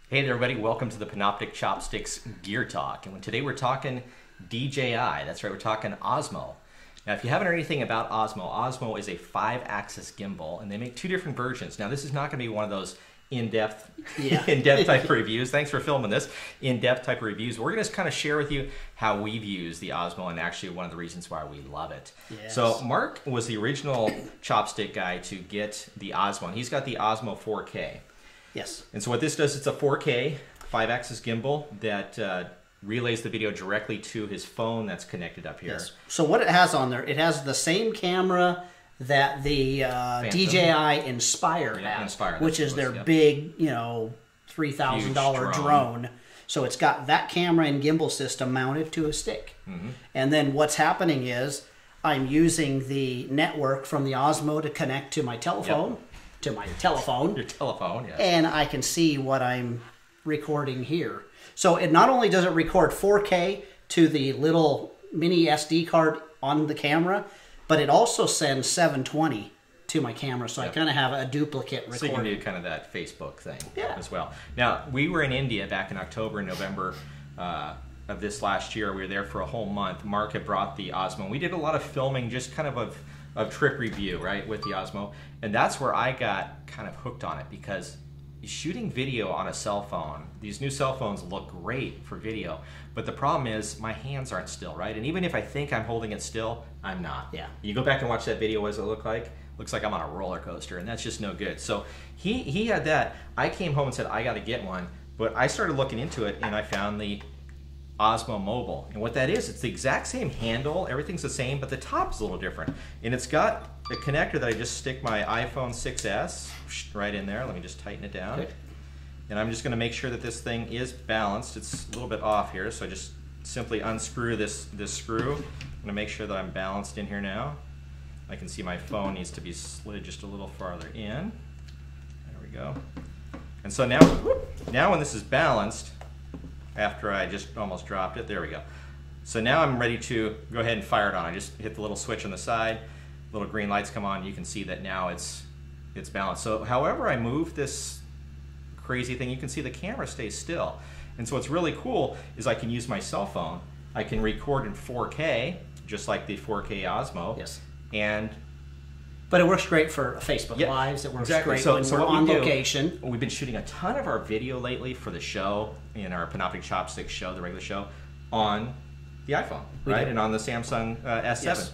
Hey there everybody, welcome to the Panoptic Chopsticks Gear Talk. And today we're talking DJI, that's right, we're talking Osmo. Now if you haven't heard anything about Osmo, Osmo is a 5-axis gimbal and they make two different versions. Now this is not going to be one of those in-depth type of reviews. Thanks for filming this. In-depth type of reviews. We're going to kind of share with you how we've used the Osmo and actually one of the reasons why we love it. Yes. So Mark was the original chopstick guy to get the Osmo, and he's got the Osmo 4K. Yes. And so what this does, it's a 4K 5-axis gimbal that relays the video directly to his phone that's connected up here. Yes. So what it has on there, it has the same camera that the DJI Inspire has, which is their big, you know, $3,000 drone. So it's got that camera and gimbal system mounted to a stick. Mm-hmm. And then what's happening is I'm using the network from the Osmo to connect to my telephone. Yep. To my telephone. Your telephone, yeah. And I can see what I'm recording here. So it not only does it record 4K to the little mini SD card on the camera, but it also sends 720 to my camera. So I kind of have a duplicate recording. So you can do kind of that Facebook thing as well. Now, we were in India back in October and November of this last year. We were there for a whole month. Mark had brought the Osmo. We did a lot of filming just kind of trip review, right, with the Osmo. And that's where I got kind of hooked on it, because shooting video on a cell phone, these new cell phones look great for video, but the problem is my hands aren't still, right? And even if I think I'm holding it still, I'm not. Yeah. You go back and watch that video, what does it look like? Looks like I'm on a roller coaster, and that's just no good. So he had that. I came home and said, I got to get one, but I started looking into it, and I found the Osmo Mobile. And what that is, it's the exact same handle, everything's the same, but the top is a little different. And it's got a connector that I just stick my iPhone 6S right in there. Let me just tighten it down. Okay. And I'm just going to make sure that this thing is balanced. It's a little bit off here, so I just simply unscrew this screw. I'm going to make sure that I'm balanced in here now. I can see my phone needs to be slid just a little farther in. There we go. And so now when this is balanced, after I just almost dropped it, there we go. So now I'm ready to go ahead and fire it on. I just hit the little switch on the side, little green lights come on, you can see that now it's balanced. So however I move this crazy thing, you can see the camera stays still. And so what's really cool is I can use my cell phone. I can record in 4K, just like the 4K Osmo. Yes. But it works great for Facebook Lives. It works great when we're on location. We've been shooting a ton of our video lately for the show, in our Panoptic Chopsticks show, the regular show, on the iPhone, right? And on the Samsung S7. Yes.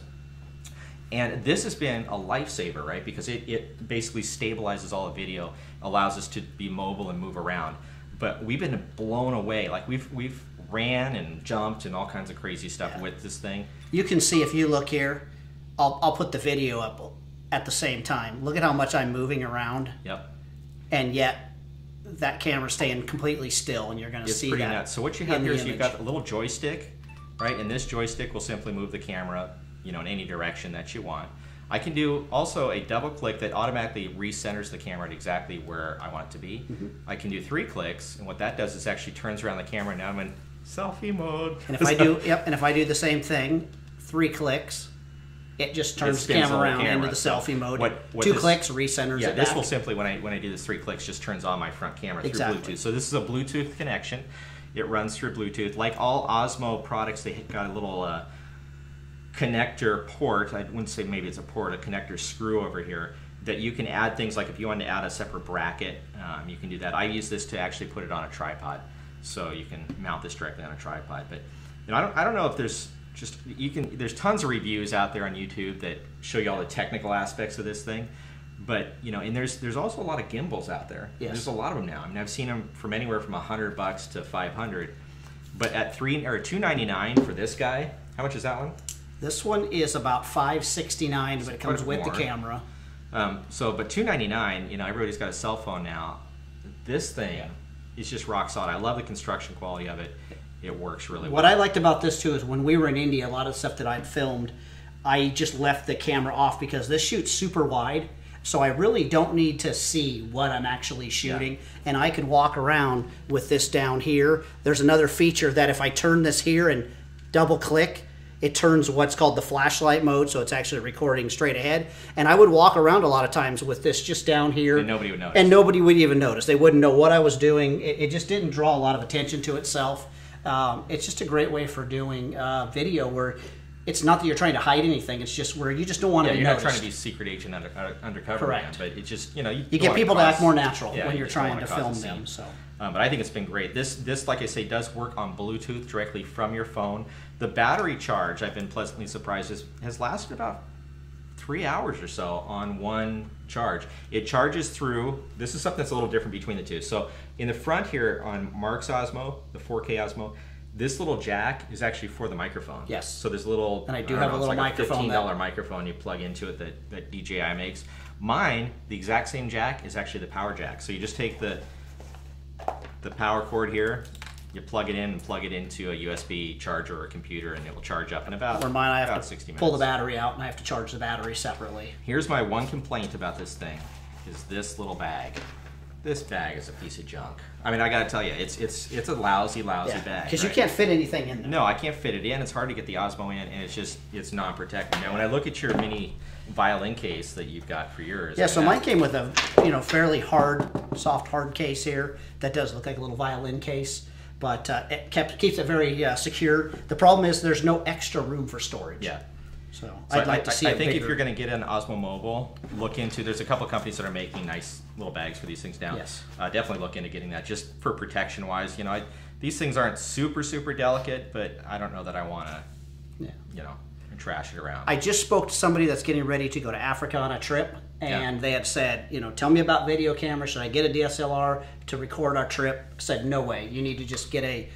And this has been a lifesaver, right? Because it basically stabilizes all the video, allows us to be mobile and move around. But we've been blown away. Like we've ran and jumped and all kinds of crazy stuff with this thing. You can see, if you look here, I'll put the video up at the same time. Look at how much I'm moving around. Yep. And yet that camera's staying completely still, and you're going to see that. It's pretty nuts. So what you have here is you've got a little joystick, right? And this joystick will simply move the camera, you know, in any direction that you want. I can do also a double click that automatically recenters the camera at exactly where I want it to be. Mm-hmm. I can do 3 clicks, and what that does is actually turns around the camera. Now I'm in selfie mode. And if I do, and if I do the same thing, 3 clicks, it just turns the camera around into the selfie mode. 2 clicks, recenters it back. This will simply, when I do this 3 clicks, just turns on my front camera through Bluetooth. So this is a Bluetooth connection. It runs through Bluetooth. Like all Osmo products, they got a little connector port. I wouldn't say maybe it's a port, a connector screw over here that you can add things like if you wanted to add a separate bracket, you can do that. I use this to actually put it on a tripod, so you can mount this directly on a tripod. But you know, I don't know if there's there's tons of reviews out there on YouTube that show you all the technical aspects of this thing, but you know, and there's also a lot of gimbals out there. Yes. There's a lot of them now. I mean, I've seen them from anywhere from $100 to $500, but at $299 for this guy, how much is that one? This one is about $569, but it comes with the camera. But $299, you know, everybody's got a cell phone now. This thing is just rock solid. I love the construction quality of it. It works really well. What I liked about this too is when we were in India, a lot of the stuff that I'd filmed, I just left the camera off because this shoots super wide, so I really don't need to see what I'm actually shooting, and I could walk around with this down here. There's another feature that if I turn this here and double click, it turns what's called the flashlight mode, so it's actually recording straight ahead. And I would walk around a lot of times with this just down here. And nobody would notice. And nobody would even notice. They wouldn't know what I was doing. It just didn't draw a lot of attention to itself. It's just a great way for doing video where it's not that you're trying to hide anything. It's just where you just don't want to be noticed. You're not trying to be secret agent undercover. Correct. Man, but it just, you get people to act more natural when you're trying to film them. So. But I think it's been great. This, like I say, does work on Bluetooth directly from your phone. The battery charge, I've been pleasantly surprised, has lasted about 3 hours or so on one charge. It charges through, this is something that's a little different between the two. So in the front here on Mark's Osmo, the 4K Osmo, this little jack is actually for the microphone. Yes. So there's a little, and I do have a little microphone. $15 microphone you plug into it that DJI makes. Mine, the exact same jack, is actually the power jack. So you just take the power cord here, you plug it in and plug it into a USB charger or a computer, and it will charge up in about, mine, I have to 60 minutes. Pull the battery out, and I have to charge the battery separately. Here's my one complaint about this thing, is this little bag. This bag is a piece of junk. I mean, I gotta tell you, it's a lousy bag. Because you can't fit anything in there. No, I can't fit it in. It's hard to get the Osmo in, and it's non-protected. Now, when I look at your mini violin case that you've got for yours, yeah. So mine came with a fairly soft hard case here that does look like a little violin case, but it keeps it very secure. The problem is there's no extra room for storage. Yeah. So I'd like to see. I think if you're going to get an Osmo Mobile, look into. There's a couple companies that are making nice little bags for these things now. Yes. Definitely look into getting that just for protection wise. These things aren't super delicate, but I don't know that I want to, trash it around. I just spoke to somebody that's getting ready to go to Africa on a trip, and they had said, tell me about video camera. Should I get a DSLR to record our trip? I said, no way. You need to just get a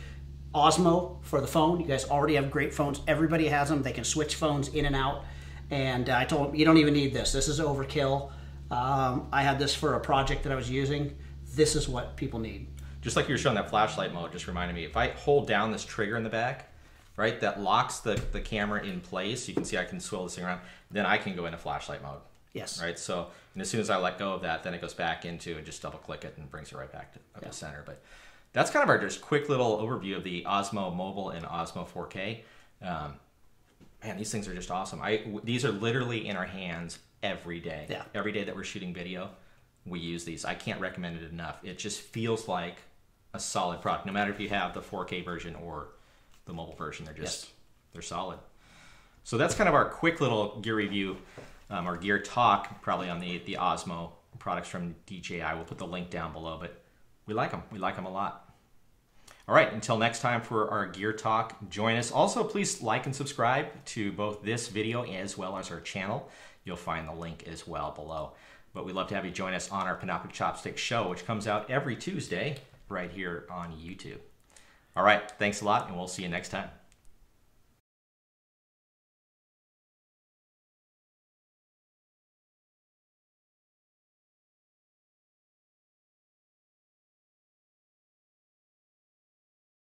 Osmo for the phone. You guys already have great phones. Everybody has them. They can switch phones in and out. And I told them, you don't even need this. This is overkill. I had this for a project that I was using. This is what people need. Just like you were showing that flashlight mode, just reminded me, if I hold down this trigger in the back, right, that locks the camera in place. You can see I can swivel this thing around. Then I can go into flashlight mode. Yes. Right. So, and as soon as I let go of that, then it goes back into and just double click it and brings it right back to the center. But that's kind of our just quick little overview of the Osmo Mobile and Osmo 4K. Man, these things are just awesome. These are literally in our hands every day. Yeah. Every day that we're shooting video, we use these. I can't recommend it enough. It just feels like a solid product, no matter if you have the 4K version or the mobile version. They're solid. So that's kind of our quick little gear review, or gear talk, probably on the Osmo products from DJI. We'll put the link down below, but we like them. We like them a lot. All right, until next time for our gear talk, join us. Also, please like and subscribe to both this video as well as our channel. You'll find the link as well below. But we'd love to have you join us on our Panoptic Chopstick show, which comes out every Tuesday right here on YouTube. All right, thanks a lot, and we'll see you next time.